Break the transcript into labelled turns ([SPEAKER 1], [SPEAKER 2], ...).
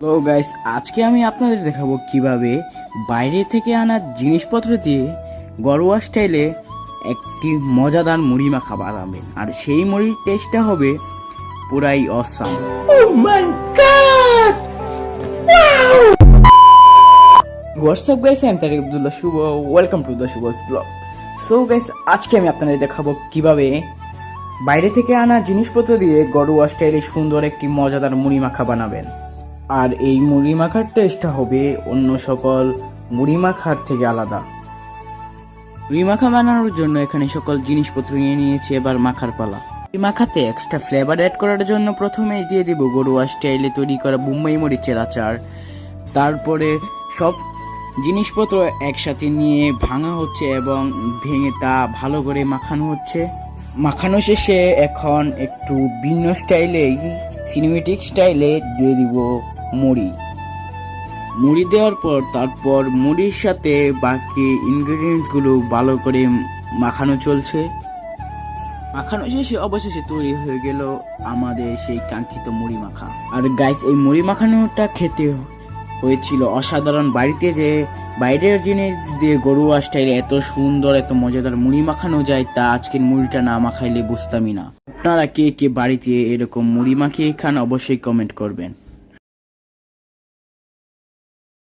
[SPEAKER 1] তো গাইস, আজকে আমি আপনাদের দেখাবো কিভাবে বাইরে থেকে আনা জিনিসপত্র দিয়ে ঘরোয়া স্টাইলে একটি মজাদার মুড়ি মাখা বানাবেন। আর সেই মুড়ির টেস্টটা হবে পুরাই অসাম। হোয়াটসঅ্যাপ গাইস, আমি Tariq Abdullah Shuvo. Welcome to the Shuvo's blog. So guys, আজকে আমি আপনাদের দেখাবো কিভাবে বাইরে থেকে আনা জিনিসপত্র দিয়ে ঘরোয়া স্টাইলে সুন্দর একটি মজাদার মুড়ি মাখা বানাবেন। আর এই মুড়ি মাখার টেস্টটা হবে অন্য সকল মুড়ি মাখার থেকে আলাদা। মুড়ি মাখা বানানোর জন্য এখানে সকল জিনিসপত্র নিয়ে নিয়েছি, এবার মাখার পালা। মুড়ি মাখাতে এক্সট্রা ফ্লেভার অ্যাড করার জন্য প্রথমে দিয়ে দিব ঘরোয়া স্টাইলে তৈরি করা বোম্বাই মরিচের আচার। তারপরে সব জিনিসপত্র একসাথে নিয়ে ভাঙা হচ্ছে এবং ভেঙে তা ভালো করে মাখানো হচ্ছে। মাখানো শেষে এখন একটু ভিন্ন স্টাইলে, সিনেমেটিক স্টাইলে দিয়ে দিব মুড়ি দেওয়ার পর তারপর মুড়ির সাথে বাকি ইনগ্রেডিয়েন্টসগুলো ভালো করে মাখানো চলছে। মাখানো শেষে অবশেষে তৈরি হয়ে গেল আমাদের সেই কাঙ্ক্ষিত মুড়ি মাখা। আর গাইস, এই মুড়ি মাখানোটা খেতে হয়েছিল অসাধারণ। বাড়িতে যে বাইরের জিনিস দিয়ে ঘরোয়া স্টাইলে এত সুন্দর এত মজাদার মুড়ি মাখানো যায় তা আজকের মুড়িটা না মাখাইলে বুঝতামই না। আপনারা কে কে বাড়িতে এরকম মুড়ি মাখিয়ে খান অবশ্যই কমেন্ট করবেন।